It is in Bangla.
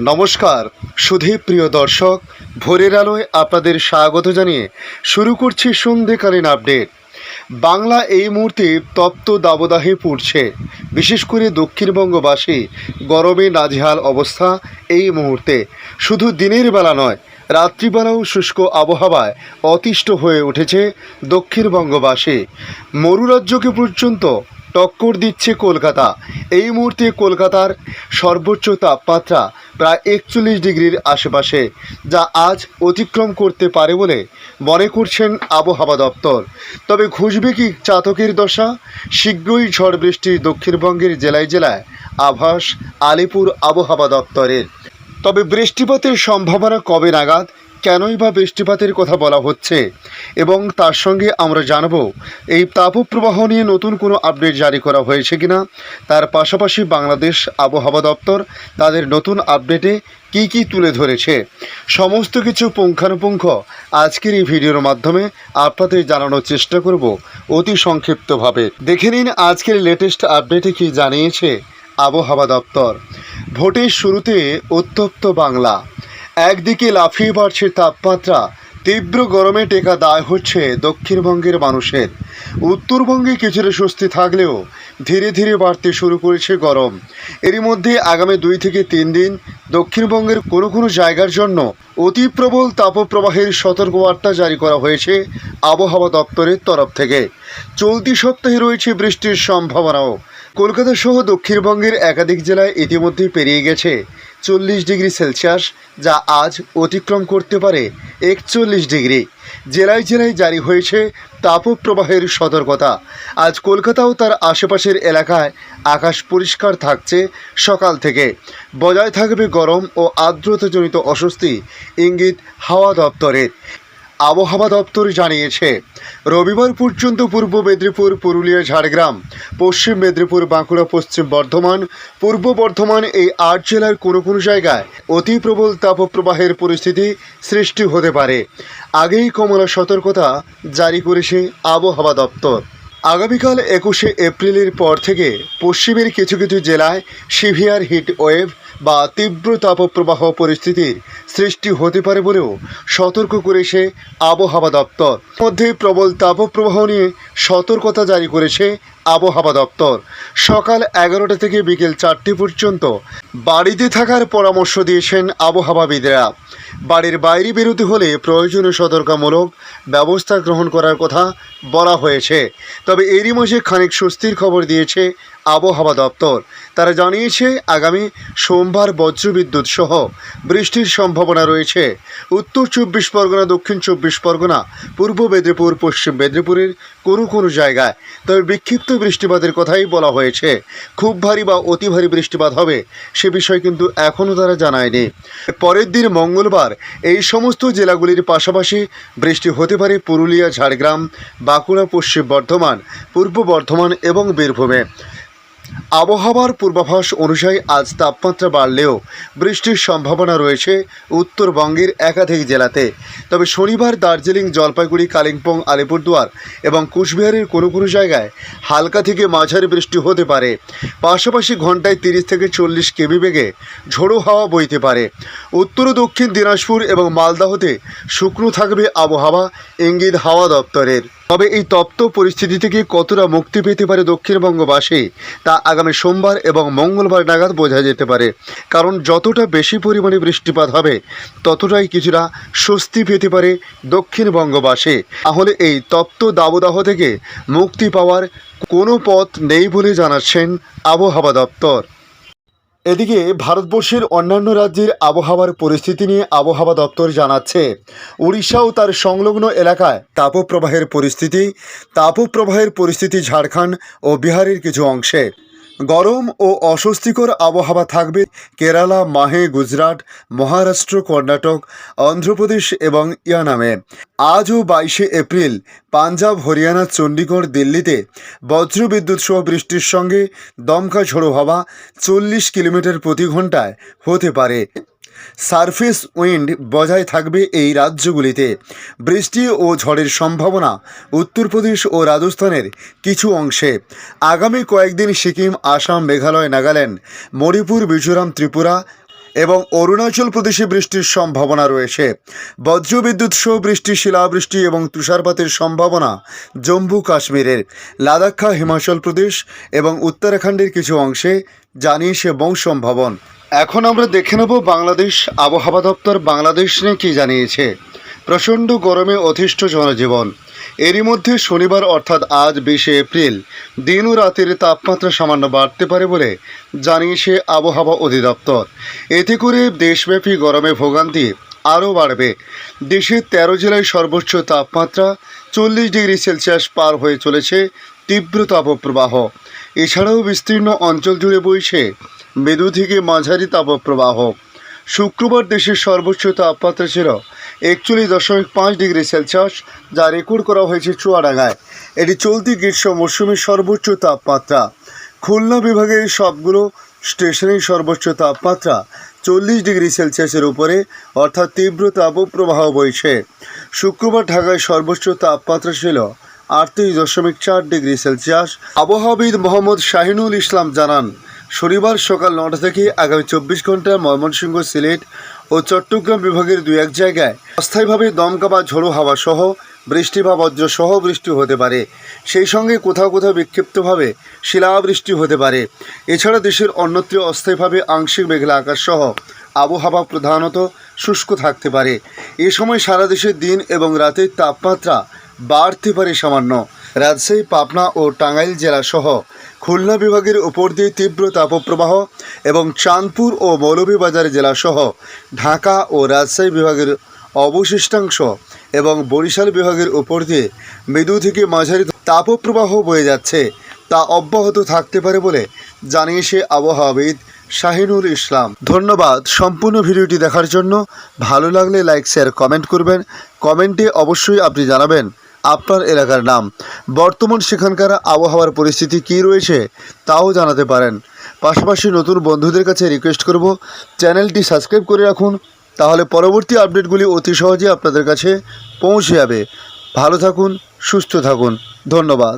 নমস্কার সুধীপ্রিয় দর্শক, ভোরের আলোয় আপনাদের স্বাগত জানিয়ে শুরু করছি সন্ধ্যেকালীন আপডেট। বাংলা এই মুহূর্তে তপ্ত দাবদাহে পড়ছে। বিশেষ করে দক্ষিণবঙ্গবাসী গরমে নাজেহাল অবস্থা এই মুহূর্তে। শুধু দিনের বেলা নয়, রাত্রিবেলাও শুষ্ক আবহাওয়ায় অতিষ্ঠ হয়ে উঠেছে দক্ষিণবঙ্গবাসী। মরুরাজ্যকে পর্যন্ত টক্কর দিচ্ছে কলকাতা। এই মুহূর্তে কলকাতার সর্বোচ্চ তাপমাত্রা প্রায় 41 ডিগ্রির আশেপাশে, যা আজ অতিক্রম করতে পারে বলে মনে করছেন আবহাওয়া দপ্তর। তবে ঘুষবে কি চাতকের দশা? শীঘ্রই ঝড় বৃষ্টির দক্ষিণবঙ্গের জেলায় জেলায় আভাস আলিপুর আবহাওয়া দপ্তরের। তবে বৃষ্টিপাতের সম্ভাবনা কবে নাগাদ, কেনই বা বৃষ্টিপাতের কথা বলা হচ্ছে, এবং তার সঙ্গে আমরা জানব এই তাপপ্রবাহ নিয়ে নতুন কোনো আপডেট জারি করা হয়েছে কিনা। তার পাশাপাশি বাংলাদেশ আবহাওয়া দপ্তর তাদের নতুন আপডেটে কি কি তুলে ধরেছে, সমস্ত কিছু পুঙ্খানুপুঙ্খ আজকের এই ভিডিওর মাধ্যমে আপনাদের জানানোর চেষ্টা করব অতি সংক্ষিপ্তভাবে। দেখে নিন আজকের লেটেস্ট আপডেটে কি জানিয়েছে আবহাওয়া দপ্তর। ভোটের শুরুতে উত্তপ্ত বাংলা। একদিকে লাফিয়ে বাড়ছে তাপমাত্রা, তীব্র গরমে টেকা দায় হচ্ছে দক্ষিণবঙ্গের মানুষের। উত্তরবঙ্গে কিছুটা স্বস্তি থাকলেও ধীরে ধীরে বাড়তে শুরু করেছে গরম। এরই মধ্যে আগামী 2 থেকে 3 দিন দক্ষিণবঙ্গের কোনো কোনো জায়গার জন্য অতি প্রবল তাপপ্রবাহের সতর্কবার্তা জারি করা হয়েছে আবহাওয়া দপ্তরের তরফ থেকে। চলতি সপ্তাহে রয়েছে বৃষ্টির সম্ভাবনাও। কলকাতা সহ দক্ষিণবঙ্গের একাধিক জেলায় ইতিমধ্যে পেরিয়ে গেছে 40 ডিগ্রি সেলসিয়াস, যা আজ অতিক্রম করতে পারে 41 ডিগ্রি। জেলায় জেলায় জারি হয়েছে তাপপ্রবাহের সতর্কতা। আজ কলকাতাও তার আশেপাশের এলাকায় আকাশ পরিষ্কার থাকছে সকাল থেকে। বজায় থাকবে গরম ও আর্দ্রতাজনিত অস্বস্তি, ইঙ্গিত হাওয়া দপ্তরের। আবহাওয়া দপ্তর জানিয়েছে রবিবার পর্যন্ত পূর্ব মেদিনীপুর, পুরুলিয়া, ঝাড়গ্রাম, পশ্চিম মেদিনীপুর, বাঁকুড়া, পশ্চিম বর্ধমান, পূর্ব বর্ধমান এই 8 জেলার কোনো কোনো জায়গায় অতি প্রবল তাপপ্রবাহের পরিস্থিতি সৃষ্টি হতে পারে। আগেই কমলা সতর্কতা জারি করেছে আবহাওয়া দপ্তর। আগামীকাল 21শে এপ্রিলের পর থেকে পশ্চিমের কিছু কিছু জেলায় সিভিয়ার হিট ওয়েভ বা তীব্র তাপপ্রবাহ পরিস্থিতির সৃষ্টি হতে পারে বলেও সতর্ক করেছে আবহাওয়া দপ্তর। মধ্যে প্রবল তাপপ্রবাহ নিয়ে সতর্কতা জারি করেছে আবহাওয়া দপ্তর। সকাল 11টা থেকে বিকেল 4টে পর্যন্ত বাড়িতে থাকার পরামর্শ দিয়েছেন আবহাওয়াবিদরা। বাড়ির বাইরে বেরোতে হলে প্রয়োজনীয় সতর্কতামূলক ব্যবস্থা গ্রহণ করার কথা বলা হয়েছে। তবে এরই মাঝে খানিক স্বস্তির খবর দিয়েছে আবহাওয়া দপ্তর। তারা জানিয়েছে আগামী সোমবার বজ্রবিদ্যুৎ সহ বৃষ্টির সম্ভাবনা রয়েছে উত্তর 24 পরগনা, দক্ষিণ 24 পরগনা, পূর্ব মেদিনীপুর, পশ্চিম মেদিনীপুরের কোনো কোনো জায়গায়। তবে বিক্ষিপ্ত বৃষ্টিপাতের কথাই বলা হয়েছে। খুব ভারী বা অতি ভারী বৃষ্টিপাত হবে সে বিষয় কিন্তু এখনও তারা জানায়নি। পরের দিন মঙ্গলবার এই সমস্ত জেলাগুলির পাশাপাশি বৃষ্টি হতে পারে পুরুলিয়া, ঝাড়গ্রাম, বাঁকুড়া, পশ্চিম বর্ধমান, পূর্ব বর্ধমান এবং বীরভূমে। আবহাওয়ার পূর্বাভাস অনুযায়ী আজ তাপমাত্রা বাড়লেও বৃষ্টির সম্ভাবনা রয়েছে উত্তরবঙ্গের একাধিক জেলাতে। তবে শনিবার দার্জিলিং, জলপাইগুড়ি, কালিম্পং, আলিপুরদুয়ার এবং কুচবিহারের কোনো কোনো জায়গায় হালকা থেকে মাঝারি বৃষ্টি হতে পারে। পাশাপাশি ঘন্টায় 30 থেকে 40 কিমি বেগে ঝোড়ো হাওয়া বইতে পারে। উত্তর ও দক্ষিণ দিনাজপুর এবং মালদাহতে শুকনো থাকবে আবহাওয়া, ইঙ্গিত হাওয়া দপ্তরের। তবে এই তপ্ত পরিস্থিতি থেকে কতটা মুক্তি পেতে পারে দক্ষিণবঙ্গবাসী, তা আগামী সোমবার এবং মঙ্গলবার নাগাদ বোঝা যেতে পারে। কারণ যতটা বেশি পরিমাণে বৃষ্টিপাত হবে ততটাই কিছুটা স্বস্তি পেতে পারে দক্ষিণবঙ্গবাসী। তাহলে এই তপ্ত দাবদাহ থেকে মুক্তি পাওয়ার কোনো পথ নেই বলে জানাচ্ছেন আবহাওয়া দপ্তর। এদিকে ভারতবর্ষের অন্যান্য রাজ্যের আবহাওয়ার পরিস্থিতি নিয়ে আবহাওয়া দপ্তর জানাচ্ছে উড়িষ্যা ও তার সংলগ্ন এলাকায় তাপপ্রবাহের পরিস্থিতি ঝাড়খণ্ড ও বিহারের কিছু অংশে। গরম ও অস্বস্তিকর আবহাওয়া থাকবে কেরালা, মাহে, গুজরাট, মহারাষ্ট্র, কর্ণাটক, অন্ধ্রপ্রদেশ এবং ইয়ানামে। আজও 22শে এপ্রিল পাঞ্জাব, হরিয়ানা, চণ্ডীগড়, দিল্লিতে বজ্রবিদ্যুৎ সহ বৃষ্টির সঙ্গে দমকা ঝোড়ো হাওয়া 40 কিলোমিটার প্রতি ঘন্টায় হতে পারে। সারফেস উইন্ড বজায় থাকবে এই রাজ্যগুলিতে। বৃষ্টি ও ঝড়ের সম্ভাবনা উত্তরপ্রদেশ ও রাজস্থানের কিছু অংশে। আগামী কয়েকদিন সিকিম, আসাম, মেঘালয়, নাগাল্যান্ড, মণিপুর, মিজোরাম, ত্রিপুরা এবং অরুণাচল প্রদেশে বৃষ্টির সম্ভাবনা রয়েছে। বজ্রবিদ্যুৎ সহ বৃষ্টি, শিলাবৃষ্টি এবং তুষারপাতের সম্ভাবনা জম্মু কাশ্মীরের, লাদাখ, হিমাচল প্রদেশ এবং উত্তরাখণ্ডের কিছু অংশে জানিয়েছে মৌসুম ভবন। এখন আমরা দেখে নেব বাংলাদেশ আবহাওয়া দপ্তর বাংলাদেশ নিয়ে কী জানিয়েছে। প্রচণ্ড গরমে অতিষ্ঠ জনজীবন। এরই মধ্যে শনিবার অর্থাৎ আজ 20শে এপ্রিল দিন ও রাতের তাপমাত্রা সামান্য বাড়তে পারে বলে জানিয়েছে আবহাওয়া অধিদপ্তর। এতে করে দেশব্যাপী গরমে ভোগান্তি আরও বাড়বে। দেশের 13 জেলায় সর্বোচ্চ তাপমাত্রা 40 ডিগ্রি সেলসিয়াস পার হয়ে চলেছে তীব্র তাপপ্রবাহ। এছাড়াও বিস্তীর্ণ অঞ্চল জুড়ে বইছে মৃদু থেকে মাঝারি তাপপ্রবাহ। শুক্রবার দেশের সর্বোচ্চ তাপমাত্রা ছিল 41.5 ডিগ্রি সেলসিয়াস, যা রেকর্ড করা হয়েছে চুয়াডাঙ্গায়। এটি চলতি গ্রীষ্ম মৌসুমের সর্বোচ্চ তাপমাত্রা। খুলনা বিভাগের সবগুলো স্টেশনেই সর্বোচ্চ তাপমাত্রা 40 ডিগ্রি সেলসিয়াসের উপরে, অর্থাৎ তীব্র তাপপ্রবাহ বইছে। শুক্রবার ঢাকায় সর্বোচ্চ তাপমাত্রা ছিল 38.4 ডিগ্রি সেলসিয়াস। আবহাওয়াবিদ মোহাম্মদ শাহিনুল ইসলাম জানান, শনিবার সকাল 9টা থেকে আগামী 24 ঘন্টায় ময়মনসিংহ, সিলেট ও চট্টগ্রাম বিভাগের 2-1 জায়গায় অস্থায়ীভাবে দমকা বা ঝোড়ো হাওয়া সহ বৃষ্টি বা বজ্র সহ বৃষ্টি হতে পারে। সেই সঙ্গে কোথাও কোথাও বিক্ষিপ্তভাবে শিলাবৃষ্টি হতে পারে। এছাড়া দেশের অন্যত্র অস্থায়ীভাবে আংশিক মেঘলা আকাশ সহ আবহাওয়া প্রধানত শুষ্ক থাকতে পারে। এ সময় সারা দেশে দিন এবং রাতের তাপমাত্রা বাড়তে পারে সামান্য। রাজশাহী, পাবনা ও টাঙ্গাইল জেলা সহ খুলনা বিভাগের উপর দিয়ে তীব্র তাপপ্রবাহ এবং চাঁদপুর ও মৌলভীবাজার জেলা সহ ঢাকা ও রাজশাহী বিভাগের অবশিষ্টাংশ এবং বরিশাল বিভাগের উপর দিয়ে মৃদু থেকে মাঝারি তাপপ্রবাহ বয়ে যাচ্ছে, তা অব্যাহত থাকতে পারে বলে জানিয়েছে আবহাওয়াবিদ শাহিনুল ইসলাম। ধন্যবাদ সম্পূর্ণ ভিডিওটি দেখার জন্য। ভালো লাগলে লাইক, শেয়ার, কমেন্ট করবেন। কমেন্টে অবশ্যই আপনি জানাবেন আপনার এলাকার নাম, বর্তমান সেখানকার আবহাওয়ার পরিস্থিতি কী রয়েছে তাও জানাতে পারেন। পাশাপাশি নতুন বন্ধুদের কাছে রিকোয়েস্ট করব, চ্যানেলটি সাবস্ক্রাইব করে রাখুন, তাহলে পরবর্তী আপডেটগুলি অতি সহজে আপনাদের কাছে পৌঁছে যাবে। ভালো থাকুন, সুস্থ থাকুন। ধন্যবাদ।